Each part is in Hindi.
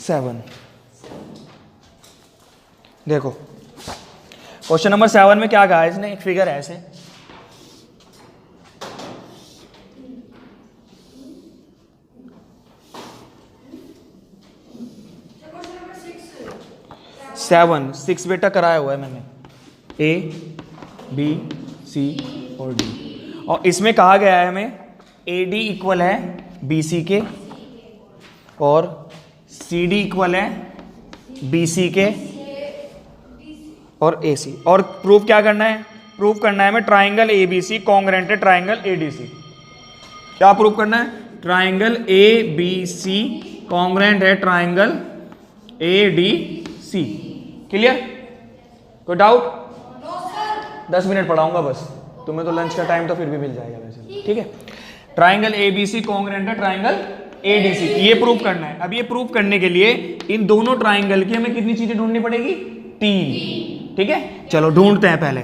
7। देखो क्वेश्चन नंबर 7 में क्या कहा है इसने, एक फिगर है ऐसे, सेवन 6 बेटा कराया हुआ है मैंने, A B C और D, और इसमें कहा गया है हमें AD इक्वल है BC के और CD इक्वल है BC के और AC, और प्रूफ क्या करना है, प्रूफ करना है हमें ट्राइंगल ABC कॉन्ग्रेंट है ट्राइंगल ADC। क्या प्रूफ करना है, ट्राइंगल ABC कॉन्ग्रेंट है ट्राइंगल ADC। क्लियर, कोई डाउट? 10 मिनट पढ़ाऊंगा बस, तुम्हें तो लंच का टाइम तो फिर भी मिल जाएगा वैसे, ठीक है। ट्राइंगल ABC कॉन्ग्रेंट है ट्राइंगल ADC, ये प्रूफ करना है। अब ये प्रूफ करने के लिए इन दोनों ट्राइंगल की हमें कितनी चीजें ढूंढनी पड़ेगी, 3, ठीक है। चलो ढूंढते हैं पहले,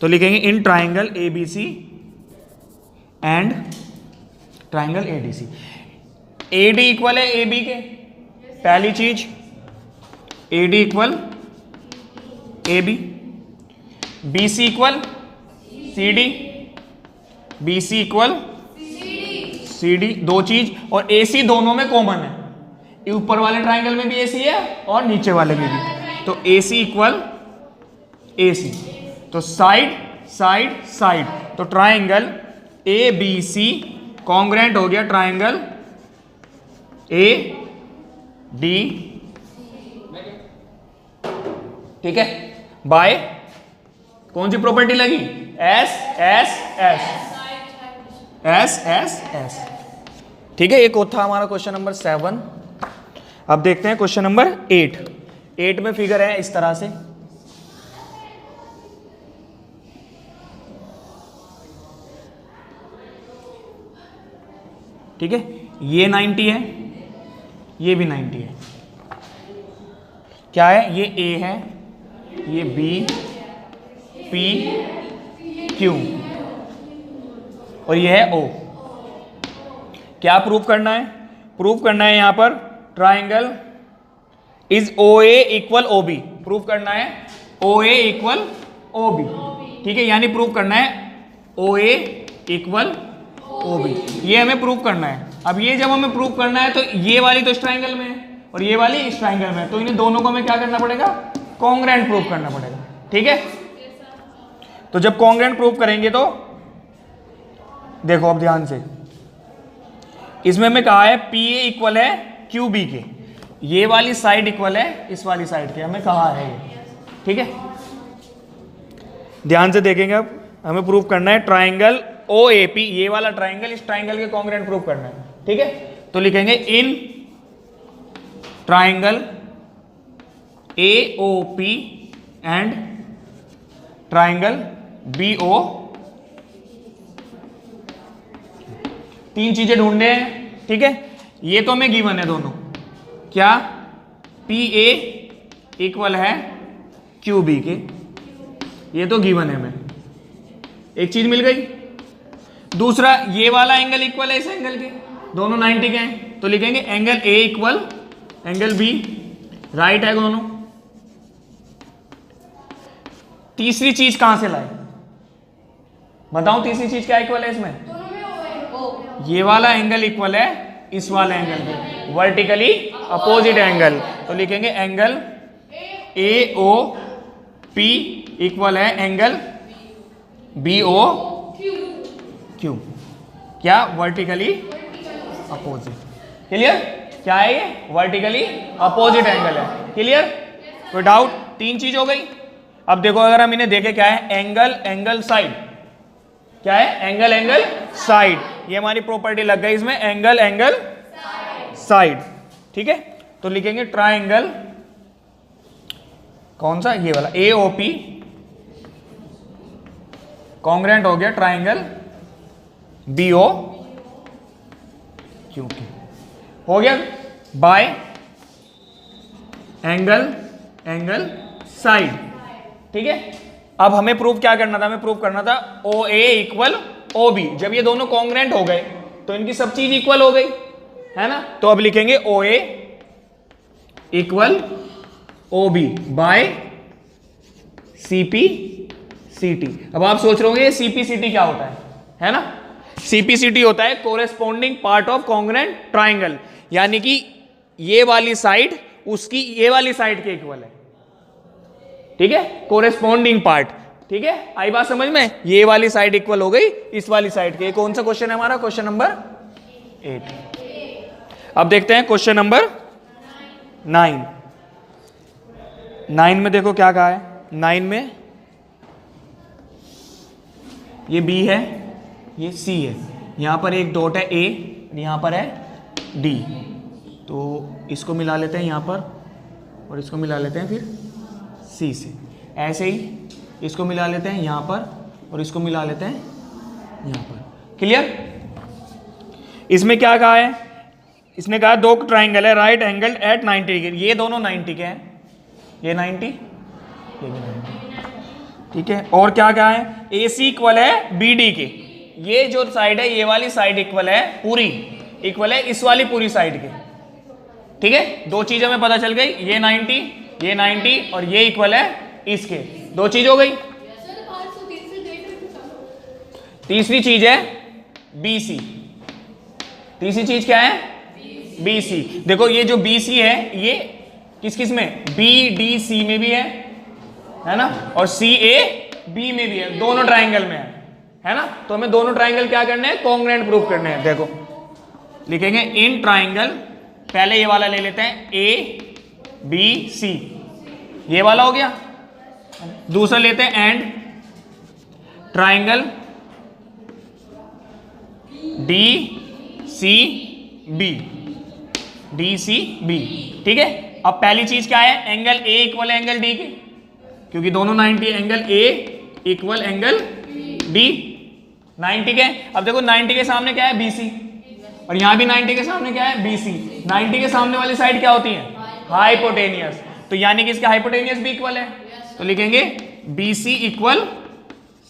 तो लिखेंगे in triangle ABC and triangle ADC। AD equal है AB के, पहली चीज AD equal AB, BC equal CD, BC equal CD, दो चीज, और AC दोनों में कॉमन है, ऊपर वाले ट्राइंगल में भी AC है और नीचे वाले में भी, तो AC इक्वल AC, तो साइड साइड साइड, तो ट्राइंगल ABC कॉन्ग्रेंट हो गया ट्राइंगल AD, ठीक है, बाय कौन सी प्रॉपर्टी लगी, S S S S S S, ठीक है। एक और था हमारा क्वेश्चन नंबर 7। अब देखते हैं क्वेश्चन नंबर 8। 8 में फिगर है इस तरह से, ठीक है, ये 90 है, ये भी 90 है, क्या है, ये A है, ये B P Q और ये है O। क्या प्रूफ करना है, प्रूफ करना है यहां पर triangle is OA equal OB, proof करना है OA इक्वल OB, ठीक है, यानी प्रूफ करना है OA इक्वल OB, ये हमें प्रूफ करना है। अब ये जब हमें प्रूफ करना है तो ये वाली तो इस ट्राइंगल में है और ये वाली इस ट्राइंगल में है, तो इन्हें दोनों को हमें क्या करना पड़ेगा, कॉन्ग्रेंट प्रूफ करना पड़ेगा, ठीक है। तो जब कॉन्ग्रेंट प्रूफ करेंगे तो देखो अब ध्यान से, इसमें हमें कहा है PA इक्वल है QB के, ये वाली साइड इक्वल है इस वाली साइड के, हमें कहा है ये, ठीक है। ध्यान से देखेंगे, अब हमें प्रूफ करना है ट्राइंगल OAP, ये वाला ट्राइंगल इस ट्राइंगल के कॉन्ग्रेंट प्रूफ करना है, ठीक है। तो लिखेंगे in triangle AOP and triangle BO, तीन चीजें ढूंढने हैं, ठीक है। ये तो हमें गिवन है दोनों, क्या, PA इक्वल है QB के, ये तो गिवन है हमें, एक चीज मिल गई। दूसरा, ये वाला एंगल इक्वल है इस एंगल के, दोनों 90 के हैं, तो लिखेंगे angle A equal angle B, right है दोनों। तीसरी चीज कहां से लाए, बताऊं तीसरी चीज क्या इक्वल है इसमें, ये वाला एंगल इक्वल है इस वाले एंगल के, वर्टिकली अपोजिट एंगल, तो लिखेंगे एंगल AOP इक्वल है एंगल BOQ, क्या, वर्टिकली अपोजिट, क्लियर, क्या है ये, वर्टिकली अपोजिट एंगल है, क्लियर, कोई डाउट? तीन चीज हो गई। अब देखो अगर हम इन्हें देखें, क्या है, एंगल एंगल साइड, क्या है, एंगल एंगल साइड, ये हमारी प्रॉपर्टी लग गई इसमें, एंगल एंगल साइड, ठीक है। तो लिखेंगे ट्राइंगल कौन सा, ये वाला AOP कॉन्ग्रेंट हो गया ट्राइंगल BOQ, हो गया, बाय एंगल एंगल साइड, ठीक है। अब हमें प्रूफ क्या करना था, हमें प्रूफ करना था OA इक्वल OB। जब ये दोनों कॉन्ग्रेंट हो गए तो इनकी सब चीज इक्वल हो गई है ना, तो अब लिखेंगे OA equal OB by CPCT। अब आप सोच रहे होंगे CPCT क्या होता है ना? CPCT होता है corresponding part of congruent triangle, यानी कि ये वाली साइड उसकी ये वाली साइड के इक्वल है, ठीक है, कोरेस्पोंडिंग पार्ट, ठीक है। आई बात समझ में? ये वाली साइड इक्वल हो गई इस वाली साइड के। कौन सा क्वेश्चन है हमारा? Question number 8। अब देखते हैं क्वेश्चन नंबर 9। 9 में देखो क्या कहा है। 9 में ये B है, ये C है, यहां पर एक डॉट है A, यहां पर है D, तो इसको मिला लेते हैं यहां पर और इसको मिला लेते हैं फिर C से। ऐसे ही इसको मिला लेते हैं यहां पर और इसको मिला लेते हैं यहां पर। क्लियर? इसमें क्या कहा है? इसने कहा दो ट्राइंगल है राइट एंगल एट 90 डिग्री, ये दोनों 90 के हैं, ये 90, ये भी 90, ठीक है। और क्या कहा है? AC इक्वल है BD के, ये जो साइड है ये वाली साइड इक्वल है पूरी, इक्वल है इस वाली पूरी साइड के, ठीक है। दो चीजें हमें पता चल गई, ये 90, ये 90 और ये इक्वल है इसके, दो चीज हो गई। तीसरी चीज है BC। तीसरी चीज क्या है? BC। देखो ये जो BC है ये किस किस में? BDC में भी है ना, और CAB में भी है, दोनों ट्राइंगल में है ना। तो हमें दोनों ट्राइंगल क्या करने हैं? कॉन्ग्रुएंट प्रूफ करने हैं। देखो लिखेंगे इन ट्राइंगल, पहले ये वाला ले लेते हैं ABC, ये वाला हो गया। दूसरा लेते हैं एंड ट्राइंगल DCB, ठीक है। अब पहली चीज क्या है? एंगल A इक्वल है एंगल D के, क्योंकि दोनों 90, angle A equal angle D 90 के। अब देखो 90 के सामने क्या है? BC, और यहां भी 90 के सामने क्या है? BC। 90 के सामने वाली साइड क्या होती है? हाइपोटेनियस, तो यानी कि इसका हाइपोटेनियस भी इक्वल है, तो लिखेंगे BC equal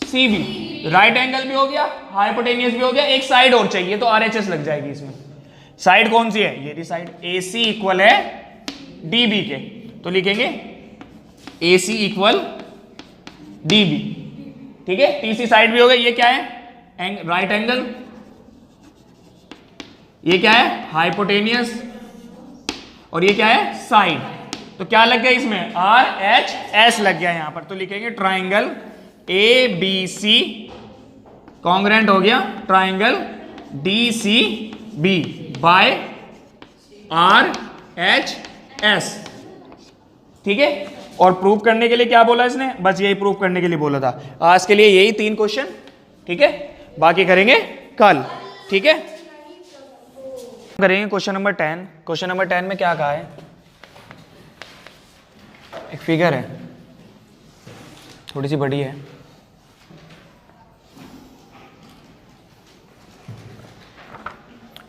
CB। Right angle भी हो गया, हाइपोटेनियस भी हो गया, एक साइड और चाहिए तो RHS लग जाएगी इसमें। साइड कौन सी है? ये साइड AC इक्वल है DB के, तो लिखेंगे AC इक्वल DB, ठीक है। तीसरी साइड भी हो गई, ये क्या है? राइट एंगल, ये क्या है? हाइपोटेनियस, और ये क्या है? साइड। तो क्या लग गया इसमें? RHS लग गया यहां पर, तो लिखेंगे ट्राइंगल ABC कॉन्ग्रुएंट हो गया ट्राइंगल DCB बाय RHS, ठीक है। और प्रूव करने के लिए क्या बोला इसने? बस यही प्रूव करने के लिए बोला था। आज के लिए यही 3 क्वेश्चन, ठीक है, बाकी करेंगे कल, ठीक है। करेंगे क्वेश्चन नंबर 10। क्वेश्चन नंबर 10 में क्या कहा है? एक फिगर है, थोड़ी सी बड़ी है,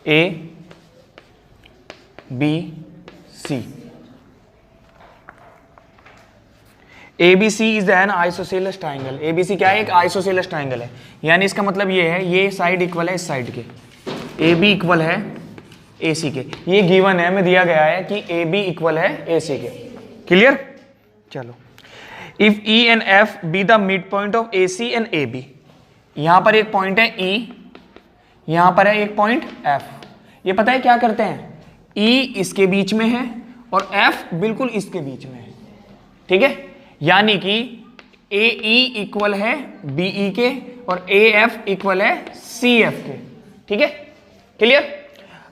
ABC। ABC is an isosceles triangle. ABC क्या है? एक आइसोसेलेस ट्राइंगल है, यानी इसका मतलब ये है ये साइड इक्वल है इस साइड के, AB इक्वल है AC के। ये गिवन है, हमें दिया गया है कि AB इक्वल है AC के। क्लियर? चलो, if E and F be the mid point of AC and AB, यहां पर एक पॉइंट है E, यहां पर है एक पॉइंट F। ये पता है क्या करते हैं? E इसके बीच में है और F बिल्कुल इसके बीच में है, ठीक है। यानी कि AE इक्वल है BE के और AF इक्वल है CF के, ठीक है। क्लियर?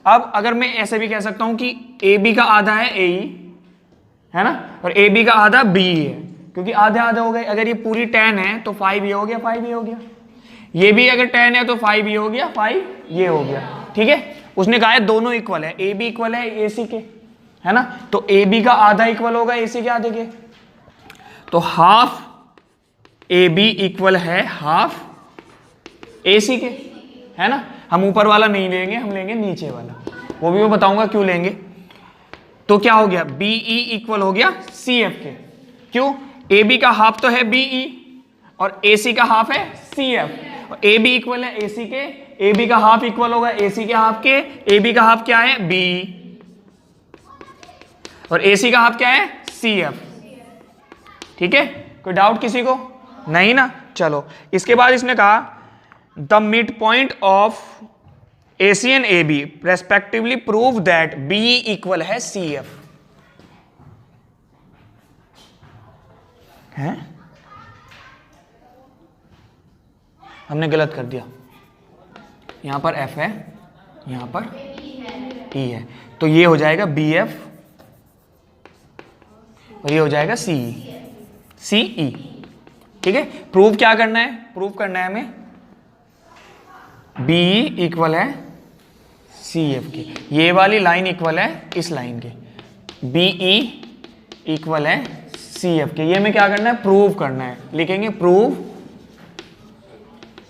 अब अगर मैं ऐसे भी कह सकता हूं कि AB का आधा है AE, है ना, और AB का आधा BE है, क्योंकि आधे आधे हो गए। अगर ये पूरी 10 है तो 5 ये हो गया, 5 ये हो गया। ये भी अगर 10 है तो 5 ये हो गया, 5 ये हो गया, ठीक है। उसने कहा है दोनों इक्वल है, AB इक्वल है AC के, है ना, तो AB का आधा इक्वल होगा AC के आधे के, तो हाफ AB इक्वल है हाफ AC के, है ना। हम ऊपर वाला नहीं लेंगे, हम लेंगे नीचे वाला, वो भी मैं बताऊंगा क्यों लेंगे। तो क्या हो गया? BE इक्वल हो गया CF के, क्यों? AB का हाफ तो है BE और AC का हाफ है CF, और AB इक्वल है AC के, AB का हाफ इक्वल होगा AC के हाफ के, AB का हाफ क्या है? BE। और AC का हाफ क्या है CF। ठीक है, कोई डाउट किसी को? नहीं ना। चलो इसके बाद इसने कहा the mid point of AC and AB respectively prove that BE equal है CF। है हमने गलत कर दिया, यहां पर F है, यहां पर E है, तो ये हो जाएगा BF और ये हो जाएगा CE। ठीक है, प्रूव क्या करना है? प्रूव करना है हमें BE इक्वल है CF के, ये वाली लाइन इक्वल है इस लाइन के, BE इक्वल है CF के। ये हमें क्या करना है? प्रूव करना है। लिखेंगे प्रूव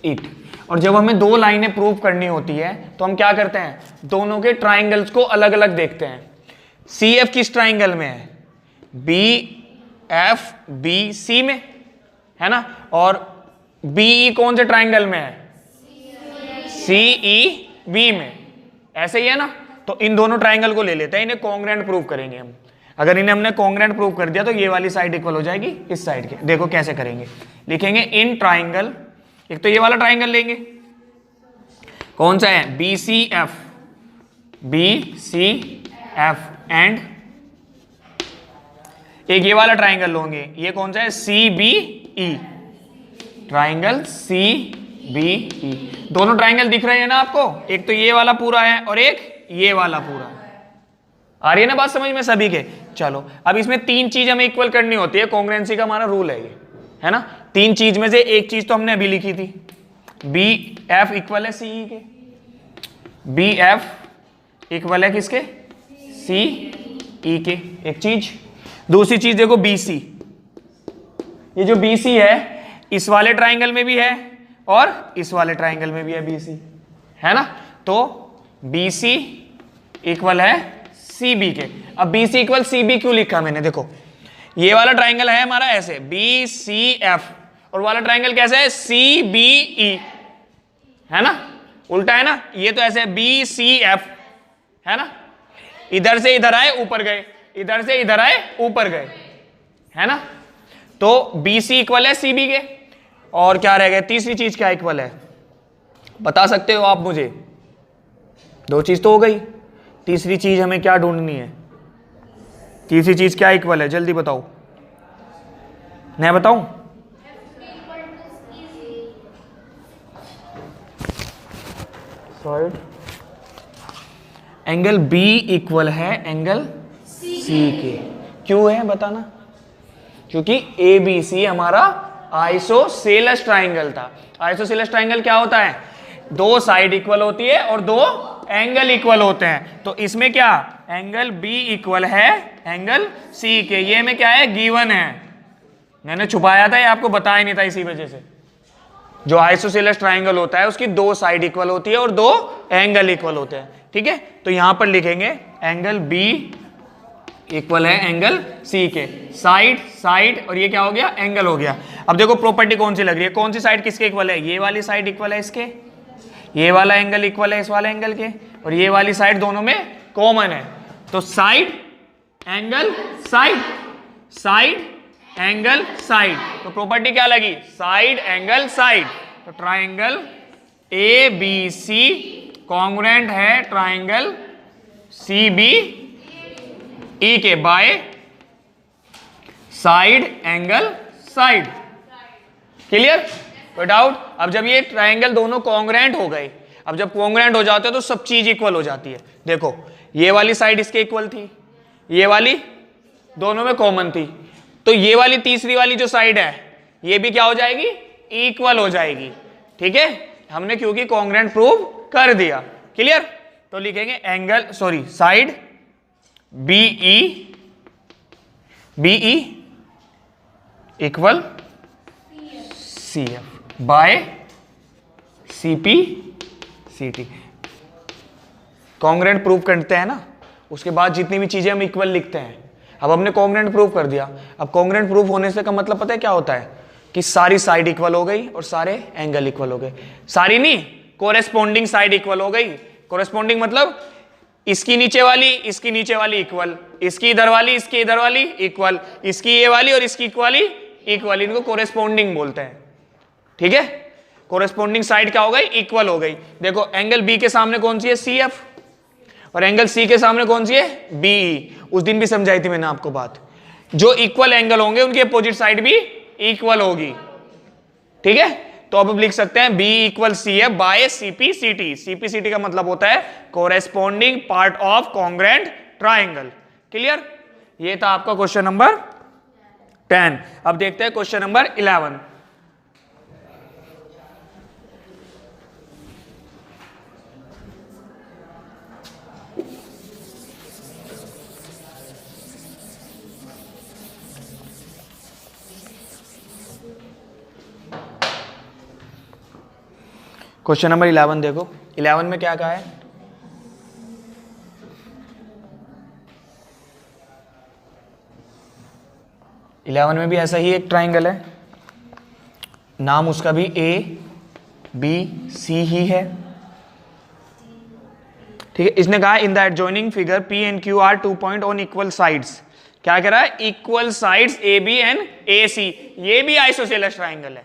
इट। और जब हमें दो लाइनें प्रूव करनी होती है तो हम क्या करते हैं? दोनों के ट्राइंगल्स को अलग अलग देखते हैं। CF किस ट्राइंगल में है? BFBC में है ना, और BE कौन से ट्राइंगल में है? CEB में। ऐसे ही है ना, तो इन दोनों ट्राइंगल को ले लेते हैं, इन्हें कॉन्ग्रुएंट प्रूव करेंगे हम। अगर इन्हें हमने कॉन्ग्रुएंट प्रूव कर दिया तो ये वाली साइड इक्वल हो जाएगी इस साइड के। देखो कैसे करेंगे, लिखेंगे इन ट्राइंगल, एक तो ये वाला ट्राइंगल लेंगे, कौन सा है? BCF एंड एक ये वाला ट्राइंगल लोगे, ये कौन सा है? CBE, triangle CBE। दोनों ट्राइंगल दिख रहे हैं ना आपको, एक तो ये वाला पूरा है और एक ये वाला पूरा है। आ रही है ना बात समझ में सभी के? चलो अब इसमें तीन चीज हमें इक्वल करनी होती है, कॉन्ग्रुएंसी का हमारा रूल है ये, है ना। तीन चीज में से एक चीज तो हमने अभी लिखी थी, BF इक्वल है CE के, BF इक्वल है किसके? CE के, एक चीज। दूसरी चीज देखो BC, ये जो BC है इस वाले ट्राइंगल में भी है और इस वाले ट्राइंगल में भी है BC, है ना। तो BC इक्वल है CB के। अब BC इक्वल CB क्यों लिखा मैंने? देखो ये वाला ट्राइंगल है हमारा ऐसे BCF और वाला ट्राइंगल कैसे है? CBE, है ना, उल्टा है ना। ये तो ऐसे BCF, है ना, इधर से इधर आए ऊपर गए, इधर से इधर आए ऊपर गए, है ना। तो BC इक्वल है CB के। और क्या रह गया? तीसरी चीज क्या इक्वल है बता सकते हो आप मुझे? दो चीज तो हो गई, तीसरी चीज हमें क्या ढूंढनी है? तीसरी चीज क्या इक्वल है? जल्दी बताओ। मैं बताऊं? एंगल B इक्वल है एंगल C के। क्यों है बताना? क्योंकि ABC हमारा आइसोसेलेस ट्राइंगल था। आइसोसेलेस ट्राइंगल क्या होता है? दो साइड इक्वल होती है और दो एंगल इक्वल होते हैं। तो इसमें क्या? एंगल B इक्वल है एंगल C के। ये में क्या है? गिवन है, मैंने छुपाया था, ये आपको बताया नहीं था इसी वजह से। जो आइसोसेलेस ट्राइंगल होता है उसकी दो साइड इक्वल होती है और दो एंगल इक्वल होते हैं। ठीक है, तो यहां पर लिखेंगे एंगल B इक्वल है एंगल C के। साइड साइड और ये क्या हो गया? एंगल हो गया। अब देखो प्रॉपर्टी कौन सी लग रही है, कौन सी साइड किसके इक्वल है? ये वाली साइड इक्वल है इसके, ये वाला एंगल इक्वल है इस वाले एंगल के, और ये वाली साइड दोनों में कॉमन है। तो side angle side, side angle side, तो प्रॉपर्टी क्या लगी? Side angle side. तो ट्राइंगल ABC कॉन्ग्रुएंट है ट्राइंगल CBE के by side angle side. Clear? कोई डाउट? अब जब ये ट्राइंगल दोनों कॉन्ग्रुएंट हो गए, अब जब कॉन्ग्रुएंट हो जाते हैं तो सब चीज इक्वल हो जाती है। देखो ये वाली साइड इसके इक्वल थी, ये वाली दोनों में कॉमन थी, तो ये वाली तीसरी वाली जो साइड है ये भी क्या हो जाएगी? इक्वल हो जाएगी। ठीक है, हमने क्योंकि कॉन्ग्रुएंट प्रूव कर दिया। क्लियर? तो लिखेंगे angle side BE equal CF by CP/CT। Congruent prove करते हैं ना, उसके बाद जितनी भी चीजें हम इक्वल लिखते हैं। अब हमने कॉन्ग्रुएंट प्रूव कर दिया। अब कॉन्ग्रुएंट प्रूव होने से का मतलब पता है क्या होता है? कि सारी साइड इक्वल हो गई और सारे एंगल इक्वल हो गए। सारी नहीं, कोरेस्पोंडिंग साइड इक्वल हो गई। कोरेस्पोंडिंग मतलब इसकी नीचे वाली इक्वल, इसकी इधर वाली इक्वल, इसकी ये वाली और इसकी इक्वल, इनको कोरेस्पोंडिंग बोलते हैं। ठीक है, कोरेस्पोंडिंग साइड क्या हो गई, इक्वल हो गई। देखो एंगल बी के सामने कौन सी है, सी एफ, और एंगल सी के सामने कौन सी है, बी। उस दिन भी समझाई थी मैंने आपको बात, जो इक्वल एंगल होंगे उनकी अपोजिट साइड भी इक्वल होगी। ठीक है, तो अब लिख सकते हैं B equal C F by CPCT. CPCT का मतलब होता है corresponding part of congruent triangle. Clear, ये था आपका क्वेश्चन नंबर 10। अब देखते हैं क्वेश्चन नंबर 11। क्वेश्चन नंबर 11 देखो, 11 में क्या कहा है, इलेवन में भी ऐसा ही एक ट्राइंगल है, नाम उसका भी ए बी सी ही है। ठीक है, इसने कहा in the adjoining figure P and Q are 2 point on equal sides. क्या कह रहा है, equal sides A B and A C. ये भी आइसोसेलेस ट्राइंगल है,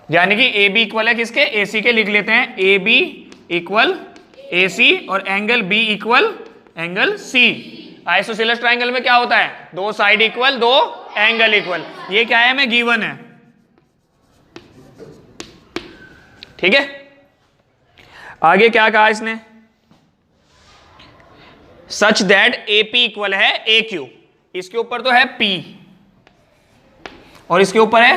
यानी कि ए बी इक्वल है किसके, ए सी के। लिख लेते हैं ए बी इक्वल ए सी और angle B equal angle C. Isosceles triangle में क्या होता है, दो साइड इक्वल, दो एंगल इक्वल। ये क्या है, में गिवन है। ठीक है, आगे क्या कहा इसने, such that A P equal है ए क्यू। इसके ऊपर तो है पी और इसके ऊपर है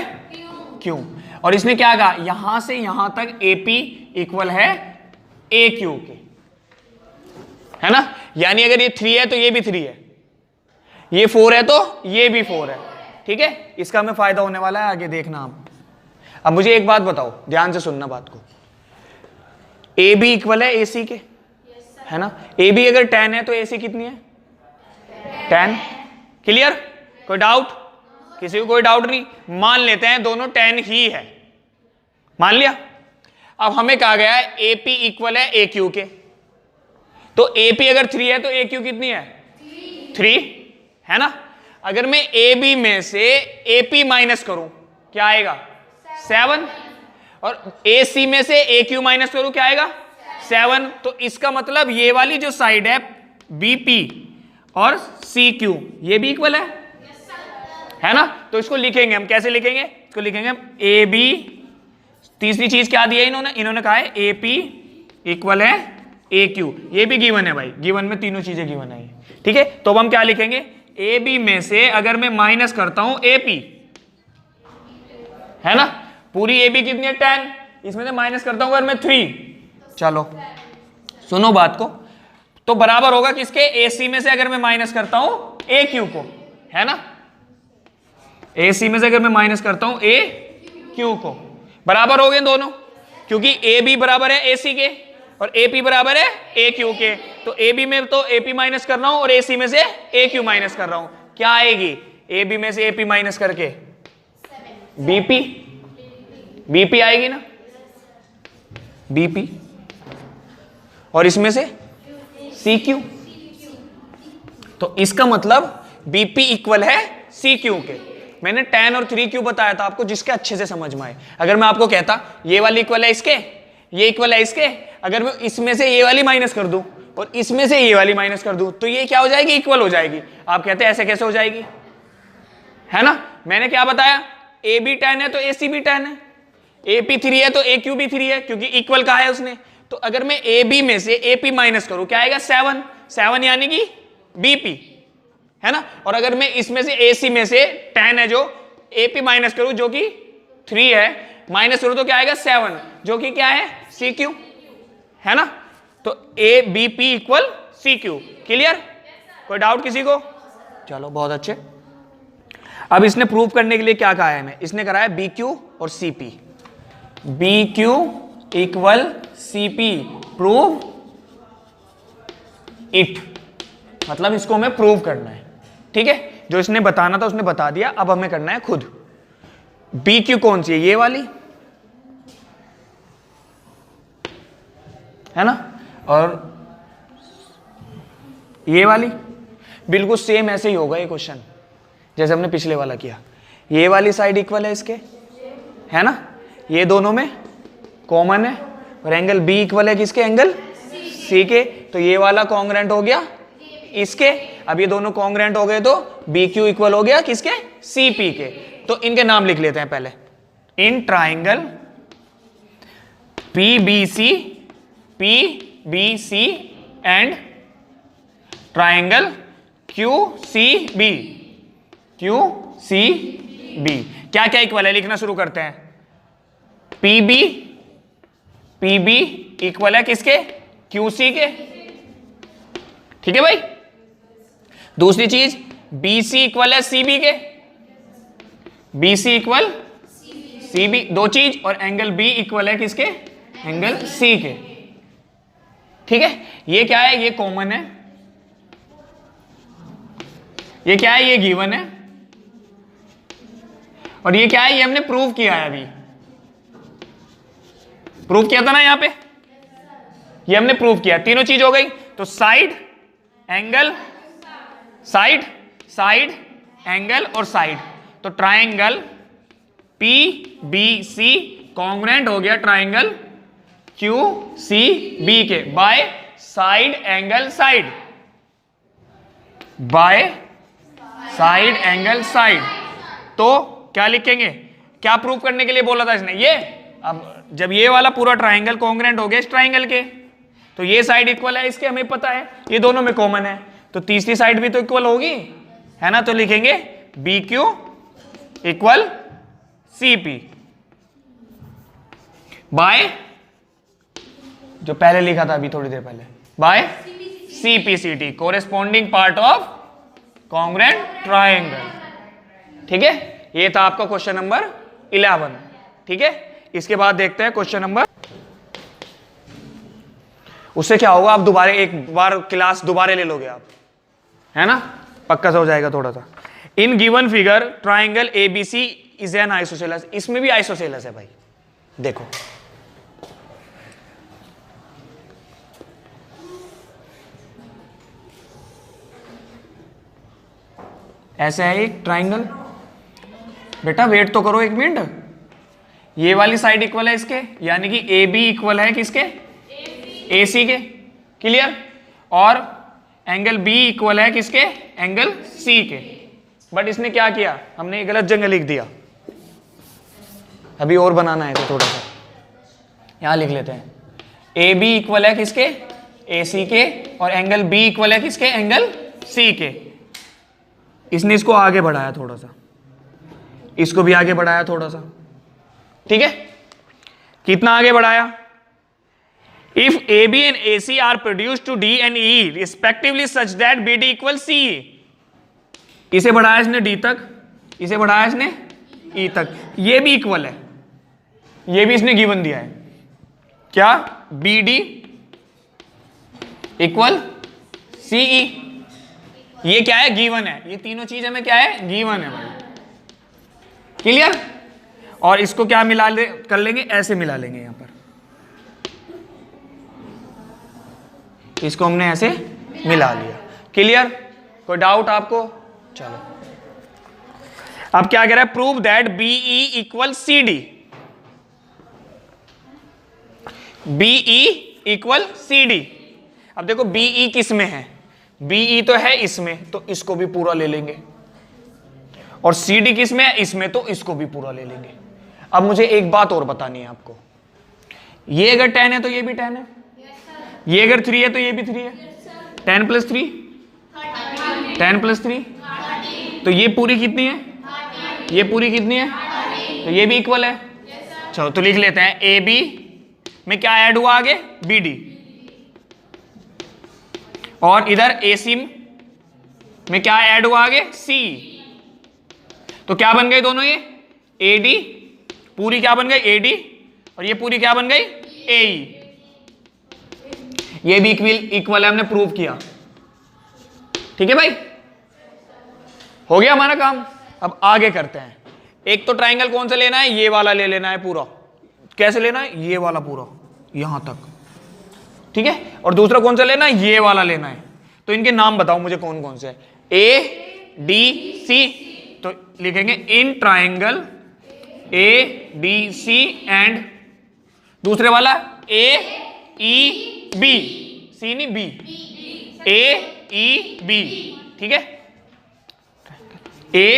क्यू, और इसने क्या कहा, यहां से यहां तक ए पी इक्वल है ए क्यू के, है ना। यानी अगर ये 3 है तो ये भी 3 है, ये 4 है तो ये भी 4 है। ठीक है, इसका हमें फायदा होने वाला है, आगे देखना आप। अब मुझे एक बात बताओ, ध्यान से सुनना बात को, ए बी इक्वल है ए सी के, है ना। ए बी अगर 10 है तो ए सी कितनी है, 10। क्लियर, कोई डाउट, किसी को कोई डाउट नहीं। मान लेते हैं दोनों 10 ही है, मान लिया। अब हमें कहा गया है ए पी इक्वल है ए क्यू के, तो ए पी अगर 3 है तो ए क्यू कितनी है, 3, है ना। अगर मैं ए बी में से ए पी माइनस करूं क्या आएगा, 7, और ए सी में से ए क्यू माइनस करूं क्या आएगा, 7। तो इसका मतलब ये वाली जो साइड है बी पी और सी क्यू, ये भी इक्वल है ना। तो इसको लिखेंगे हम, कैसे लिखेंगे, इसको लिखेंगे हम ए बी। तीसरी चीज क्या दी है इन्होंने कहा है ए पी इक्वल है ए क्यू, ये भी गिवन है भाई, गिवन में तीनों चीजें गिवन है। ठीक है, तो अब हम क्या लिखेंगे, ए बी में से अगर मैं माइनस करता हूं ए पी, है ना, पूरी ए बी कितनी है 10, इसमें से माइनस करता हूं अगर मैं 3, चलो सुनो बात को, तो बराबर होगा किसके, ए सी में से अगर मैं माइनस करता हूं ए क्यू को, है ना। ए सी में से अगर मैं माइनस करता हूं ए क्यू को, बराबर हो गए दोनों, क्योंकि ए बी बराबर है ए सी के और ए पी बराबर है ए क्यू के। तो ए बी में तो ए पी माइनस कर रहा हूं और ए सी में से ए क्यू माइनस कर रहा हूं, क्या आएगी, ए बी में से ए पी माइनस करके बीपी, बीपी आएगी ना, बीपी, और इसमें से सी क्यू। तो इसका मतलब बीपी इक्वल है सी क्यू के। मैंने 10 और 3 क्यों बताया था आपको, जिसके अच्छे से समझ में आए। अगर मैं आपको कहता ये वाली इक्वल है इसके, ये इक्वल है इसके, अगर मैं इसमें से ये वाली माइनस कर दूं और इसमें से ये वाली माइनस कर दूं तो ये क्या हो जाएगी, इक्वल हो जाएगी। आप कहते हैं ऐसे कैसे हो जाएगी, है ना। मैंने क्या बताया, ए बी 10 है तो ए सी भी 10 है, ए पी 3 है तो ए क्यू भी 3 है, क्योंकि इक्वल कहा है उसने। तो अगर मैं ए बी में से ए पी माइनस करूं क्या आएगा, 7 यानी कि बीपी, है ना। और अगर मैं इसमें से ए सी में से 10 है जो ए पी माइनस करूं जो कि 3 है, माइनस करूं तो क्या आएगा 7 जो कि क्या है सी क्यू, है ना। तो A B P equal C Q. Clear, कोई डाउट किसी को, चलो बहुत अच्छे। अब इसने प्रूव करने के लिए क्या कहा है हमें, इसने कराया बी क्यू और C P, B Q equal C P, prove it, मतलब इसको हमें प्रूव करना है। ठीक है, जो इसने बताना था उसने बता दिया, अब हमें करना है खुद। बी क्यू कौन सी है, ये वाली, है ना, और ये वाली बिल्कुल सेम ऐसे ही होगा ये क्वेश्चन जैसे हमने पिछले वाला किया। ये वाली साइड इक्वल है इसके, है ना, ये दोनों में कॉमन है, और एंगल बी इक्वल है किसके, एंगल सी के, तो ये वाला कॉन्ग्रेंट हो गया इसके। अब ये दोनों कॉन्ग्रेंट हो गए तो बी क्यू इक्वल हो गया किसके, सी पी के। तो इनके नाम लिख लेते हैं पहले। In triangle P B C and triangle Q C B क्या क्या इक्वल है, लिखना शुरू करते हैं। पी बी इक्वल है किसके, क्यू सी के, ठीक है भाई। दूसरी चीज बी सी इक्वल है सी बी के, B C equal C B, दो चीज, और एंगल बी इक्वल है किसके, एंगल सी के, ठीक है। ये क्या है, ये कॉमन है, ये क्या है, ये गिवन है, और ये क्या है, ये हमने प्रूव किया है, अभी प्रूव किया था ना यहां पे, ये हमने प्रूव किया, तीनों चीज हो गई। तो साइड एंगल साइड एंगल और साइड, तो triangle P B C congruent हो गया ट्राइंगल क्यू सी बी के by side angle side, by side angle side. तो क्या लिखेंगे, क्या प्रूव करने के लिए बोला था इसने, ये अब जब ये वाला पूरा ट्राइंगल कॉन्ग्रेंट हो गया इस ट्राइंगल के, तो ये साइड इक्वल है इसके, हमें पता है ये दोनों में कॉमन है, तो तीसरी साइड भी तो इक्वल होगी, है ना। तो लिखेंगे B Q equal C P by, जो पहले लिखा था अभी थोड़ी देर पहले, by C P C T, corresponding part of congruent triangle, ठीक है। ये था आपका क्वेश्चन नंबर 11, ठीक है। इसके बाद देखते हैं क्वेश्चन नंबर, उससे क्या होगा, आप दोबारा एक बार क्लास दोबारा ले लोगे आप, है ना, पक्का सा हो जाएगा थोड़ा सा। In given figure triangle ABC is an isosceles, इसमें भी आइसोसेलस है भाई, देखो ऐसा है एक ट्राइंगल, बेटा वेट तो करो एक मिनट, ये वाली साइड इक्वल है इसके, यानी कि ए बी इक्वल है किसके, ए सी के, क्लियर, और एंगल बी इक्वल है किसके, एंगल सी के। बट इसने क्या किया, हमने गलत जगह लिख दिया, अभी और बनाना है तो थोड़ा सा यहां लिख लेते हैं। ए बी इक्वल है किसके, ए सी के, और एंगल बी इक्वल है किसके, एंगल सी के। इसने इसको आगे बढ़ाया थोड़ा सा, इसको भी आगे बढ़ाया थोड़ा सा, ठीक है। कितना आगे बढ़ाया, if A B and A C are produce to D and E respectively such that B D equal C, इसे बढ़ाया इसने डी तक, इसे बढ़ाया इसने ई तक, ये भी इक्वल है, ये भी इसने गिवन दिया है, क्या, बी डी इक्वल सी ई, ये क्या है, गिवन है, ये तीनों चीज हमें क्या है, गिवन है भाई, क्लियर। और इसको क्या मिला ले कर लेंगे, ऐसे मिला लेंगे यहां पर, इसको हमने ऐसे मिला लिया, क्लियर। कोई डाउट आपको, चलो अब क्या कह रहा है, prove that BE equal C D, BE equal C D. अब देखो बीई किस में है, बीई तो है इसमें, तो इसको भी पूरा ले लेंगे, और सी डी किस में है, इसमें, तो इसको भी पूरा ले लेंगे। अब मुझे एक बात और बतानी है आपको, ये अगर 10 है तो ये भी 10 है, ये अगर 3 है तो ये भी 3 है, 10 + 3 10 + 3, तो ये पूरी कितनी है, ये पूरी कितनी है, तो ये भी इक्वल है। चलो तो लिख लेते हैं, ए बी में क्या ऐड हुआ आगे, बी डी, और इधर ए सी में क्या ऐड हुआ आगे, सी, तो क्या बन गए दोनों, ये ए डी पूरी क्या बन गई, ए डी, और ये पूरी क्या बन गई, ए ई, ये भी इक्वल है, हमने प्रूव किया, ठीक है भाई, हो गया हमारा काम। अब आगे करते हैं, एक तो ट्राइंगल कौन सा लेना है, ये वाला ले लेना है पूरा, कैसे लेना है, ये वाला पूरा यहां तक, ठीक है, और दूसरा कौन सा लेना है, ये वाला लेना है। तो इनके नाम बताओ मुझे कौन कौन से है। ए डी सी, तो लिखेंगे in triangle A D C and दूसरे वाला ए ई बी, सी नहीं बी, ए ई बी, ठीक है, ए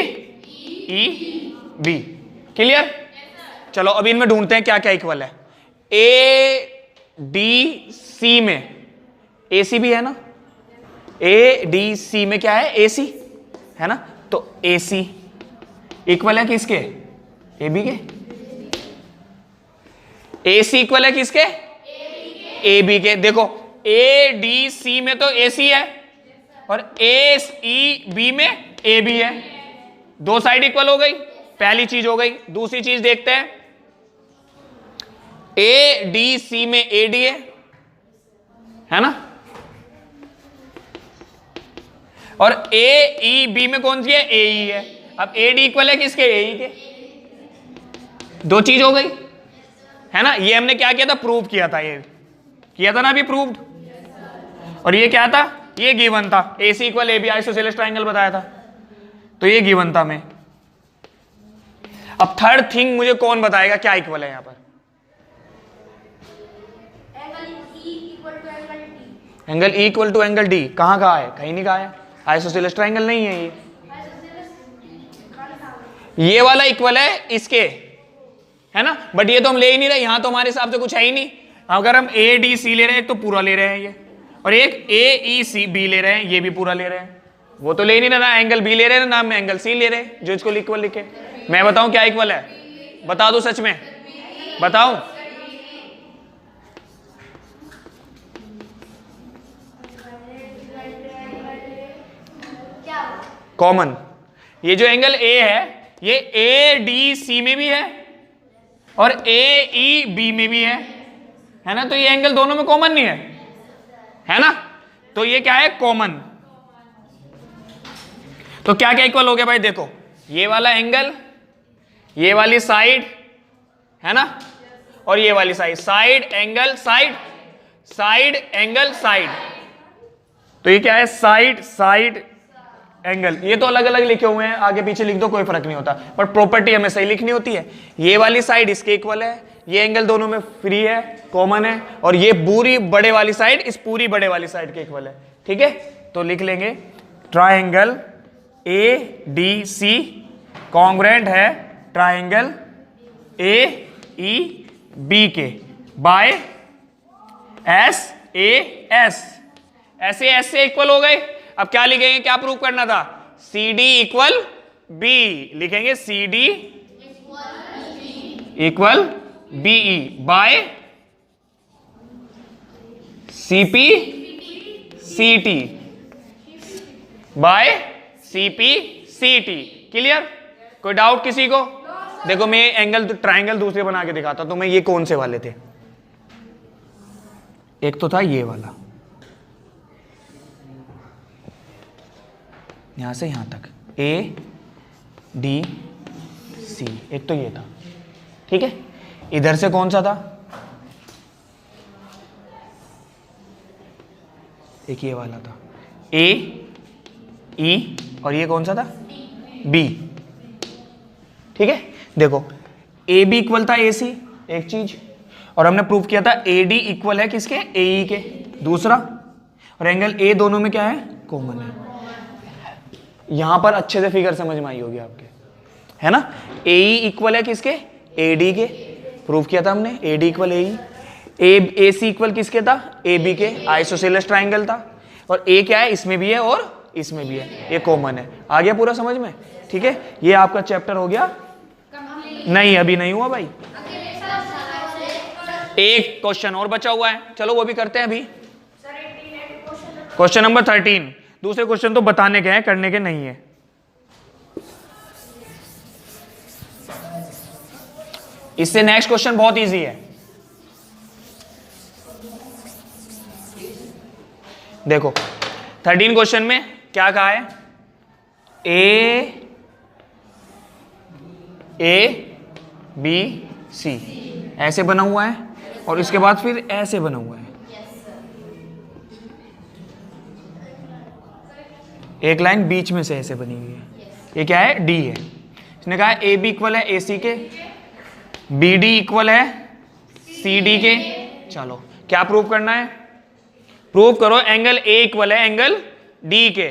ई बी, क्लियर। चलो अब इनमें ढूंढते हैं क्या क्या इक्वल है। ए डी सी में ए सी भी है ना, ए डी सी में क्या है, ए सी है ना, तो ए सी इक्वल है किसके, ए बी के। ए सी इक्वल है किसके, ए बी के। देखो ए डी सी में तो ए सी है और ए ई बी में ए बी है, दो साइड इक्वल हो गई, पहली चीज हो गई। दूसरी चीज देखते हैं, ए डी सी में ए डी है ना, और ए ई बी में कौन सी है, ए ई है। अब ए डी इक्वल है किसके, ए ई के, दो चीज हो गई है ना। ये हमने क्या किया था, प्रूव किया था, ये किया था ना अभी प्रूव्ड। और ये क्या था, ये गिवन था, A C equal A B isosceles triangle बताया था, तो ये गिवन था में। अब थर्ड थिंग मुझे कौन बताएगा क्या इक्वल है यहां पर, angle E equal to angle D. कहां कहा है, कहीं नहीं कहा है, आइसोसेलेस ट्राइंगल नहीं है ये वाला इक्वल है इसके, है ना, बट ये तो हम ले ही नहीं रहे, यहां तो हमारे हिसाब से कुछ है ही नहीं। अगर हम ए डी सी ले रहे हैं, एक तो पूरा ले रहे हैं ये, और एक ए ई सी बी ले रहे हैं, ये भी पूरा ले रहे हैं। वो तो ले ही नहीं रहे, ना एंगल बी ले रहे हैं ना में एंगल सी ले रहे हैं, जो इसको इक्वल लिखे। मैं बताऊं क्या इक्वल है, बता दो सच में, बताऊं, कॉमन। ये जो एंगल ए है ये ए डी सी में भी है और ए ई बी में भी है ना, तो ये एंगल दोनों में कॉमन नहीं है ना, तो ये क्या है, कॉमन। तो क्या क्या इक्वल हो गया भाई, देखो ये वाला एंगल, ये वाली साइड है ना, और ये वाली side, side angle side, side angle side, तो ये क्या है, साइड साइड एंगल। ये तो अलग अलग लिखे हुए हैं, आगे पीछे लिख दो कोई फर्क नहीं होता, पर प्रॉपर्टी हमें सही लिखनी होती है। ये वाली साइड इसके इक्वल है, ये एंगल दोनों में फ्री है, कॉमन है, और ये पूरी बड़े वाली साइड इस पूरी बड़े वाली साइड के इक्वल है, ठीक है। तो लिख लेंगे triangle A D C congruent है ट्राइंगल ए ई बी के बाय एस ए एस, ऐसे एस से इक्वल हो गए। अब क्या लिखेंगे, क्या प्रूव करना था, सी डी इक्वल बी, लिखेंगे C D equal BE by CP CT by CP CT. Clear, कोई डाउट किसी को? देखो मैं एंगल ट्राइंगल दूसरे बना के दिखाता तो मैं, ये कौन से वाले थे, एक तो था ये वाला यहां से यहां तक ए डी सी, एक तो ये था, ठीक है। इधर से कौन सा था, एक ये वाला था ए ई, और ये कौन सा था, बी, ठीक है। देखो ए बी इक्वल था ए सी, एक चीज, और हमने प्रूव किया था ए डी इक्वल है किसके, ए ई के, दूसरा, और एंगल ए दोनों में क्या है, कॉमन है। यहां पर अच्छे से फिगर समझ में आई होगी आपके, है ना। ए ई इक्वल है किसके, ए डी के, प्रूव किया था हमने, A D equal A E. A C equal किसके था, ए बी के, आइसोसेलेस ट्राइंगल था, और ए क्या है, इसमें भी है और इसमें भी है, ये कॉमन है। आ गया पूरा समझ में, ठीक है। ये आपका चैप्टर हो गया, नहीं अभी नहीं हुआ भाई, एक क्वेश्चन और बचा हुआ है, चलो वो भी करते हैं अभी। क्वेश्चन नंबर 13, दूसरे क्वेश्चन तो बताने के हैं, करने के नहीं है। इससे नेक्स्ट क्वेश्चन बहुत इजी है, देखो 13 क्वेश्चन में क्या कहा है, ए बी सी ऐसे बना हुआ है, और इसके बाद फिर ऐसे बना हुआ है, एक लाइन बीच में से ऐसे बनी हुई है, ये क्या है, डी है। इसने कहा ए बी इक्वल है ए सी के, बी डी इक्वल है सी डी के। चलो क्या प्रूव करना है, प्रूव करो एंगल ए इक्वल है एंगल डी के।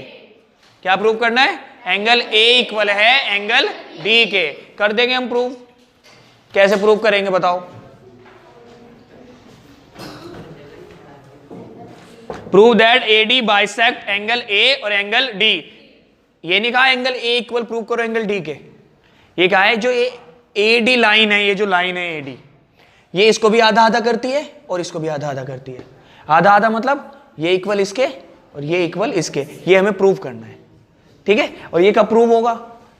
क्या प्रूव करना है, एंगल ए इक्वल है एंगल डी के। कर देंगे हम प्रूव। कैसे प्रूव करेंगे बताओ? Prove that A D bisect angle A और एंगल डी। ये नहीं कहा एंगल ए इक्वल प्रूव करो एंगल डी के, ये कहा है जो ए डी लाइन है, ये जो लाइन है ए डी, ये इसको भी आधा आधा करती है और इसको भी आधा आधा करती है। आधा आधा मतलब ये इक्वल इसके और ये इक्वल इसके, ये हमें प्रूव करना है। ठीक है, और ये कब प्रूव होगा,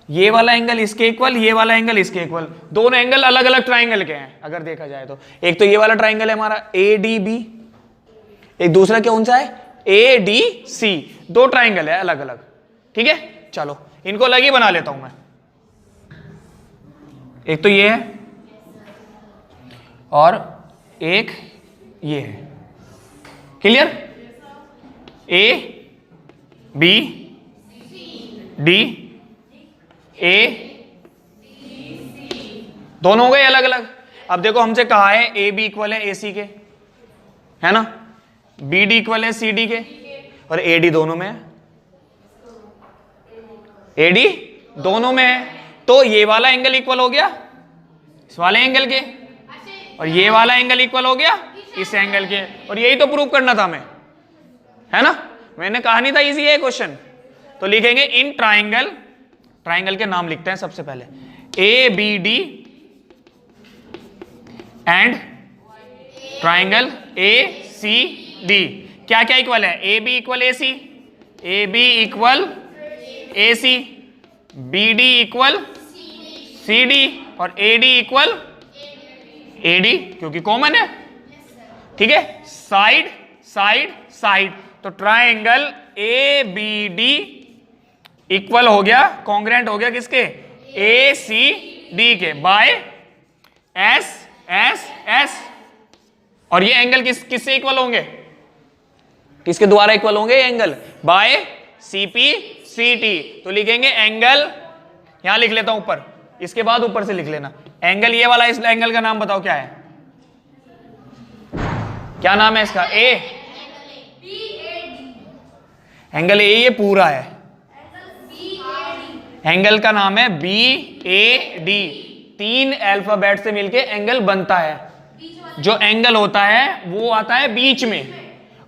ये वाला एंगल इसके इक्वल, ये वाला एंगल इसके इक्वल। दोनों एंगल अलग अलग ट्राइंगल के हैं अगर देखा जाए तो। एक तो ये वाला ट्राइंगल है हमारा ए डी बी, एक दूसरा कौन सा है ए डी सी। दो ट्राइंगल है अलग अलग। ठीक है, चलो इनको अलग ही बना लेता हूं मैं। एक तो ये है और एक ये है। Clear? A B D A, दोनों हो गए अलग अलग। अब देखो हमसे कहा है ए बी इक्वल है ए सी के, है ना, बी डी इक्वल है सी डी के, और ए डी दोनों में है। ए डी दोनों में है, तो ये वाला एंगल इक्वल हो गया इस वाले एंगल के, और ये वाला एंगल इक्वल हो गया इस एंगल के। और यही तो प्रूव करना था हमें, है ना। मैंने कहा नहीं था इजी है क्वेश्चन। तो लिखेंगे इन ट्राइंगल, ट्राइंगल के नाम लिखते हैं सबसे पहले, A B D and triangle A C D. क्या क्या इक्वल है, A B equal A C, A B equal A C, B D equal C D, और A D equal A D, क्योंकि कॉमन है। ठीक है, साइड साइड साइड, तो triangle A B D equal हो गया, कॉन्ग्रेंट हो गया किसके, ए सी डी के, बाय एस एस एस। और ये एंगल किससे इक्वल होंगे, किसके द्वारा इक्वल होंगे ये angle, by C P C T. तो लिखेंगे एंगल, यहां लिख लेता हूं ऊपर, इसके बाद ऊपर से लिख लेना एंगल, ये वाला, इस एंगल का नाम बताओ क्या है, क्या नाम है इसका, ए, एंगल ए, ये पूरा है, एंगल का नाम है बी ए डी। 3 अल्फाबेट से मिलके एंगल बनता है। जो एंगल होता है वो आता है बीच में,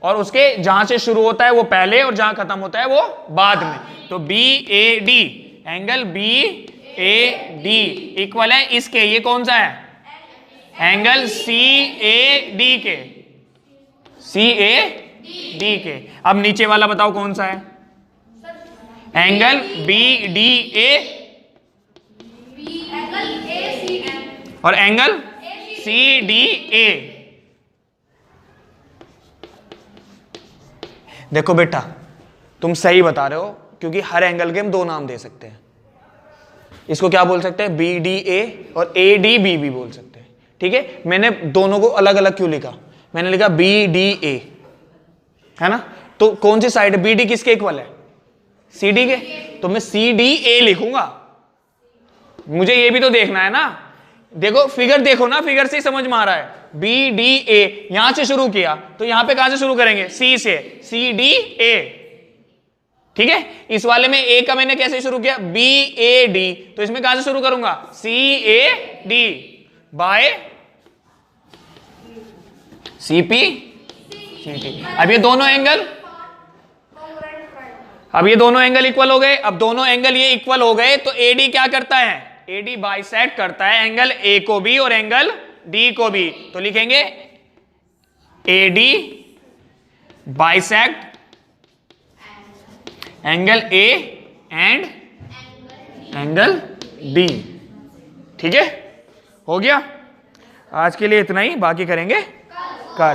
और उसके जहां से शुरू होता है वो पहले, और जहां खत्म होता है वो बाद में। तो B A D, angle B A D equal है इसके, ये कौन सा है, एंगल सी ए डी के, सी ए डी के। अब नीचे वाला बताओ कौन सा है, एंगल बी डी ए और एंगल सी डी ए। देखो बेटा तुम सही बता रहे हो, क्योंकि हर एंगल के हम 2 नाम दे सकते हैं। इसको क्या बोल सकते हैं, बी डी ए, और ए डी बी भी बोल सकते हैं। ठीक है, मैंने दोनों को अलग अलग क्यों लिखा, मैंने लिखा बी डी ए, है ना। तो कौन सी साइड है, बी डी किसके इक्वल है, सी डी के, तो मैं सी डी ए लिखूंगा। मुझे ये भी तो देखना है ना। देखो फिगर देखो ना, फिगर से ही समझ में आ रहा है, बी डी ए यहां से शुरू किया, तो यहां पे कहां से शुरू करेंगे, सी से, सी डी ए। ठीक है, इस वाले में ए का मैंने कैसे शुरू किया, बी ए डी, तो इसमें कहां से शुरू करूंगा, C A D by C P C T. अब ये दोनों एंगल इक्वल हो गए। अब दोनों एंगल ये इक्वल हो गए, तो ए डी क्या करता है, ए डी बाइसेक्ट करता है एंगल ए को भी और एंगल डी को भी। तो लिखेंगे A D bisect angle A and angle D. ठीक है, हो गया। आज के लिए इतना ही, बाकी करेंगे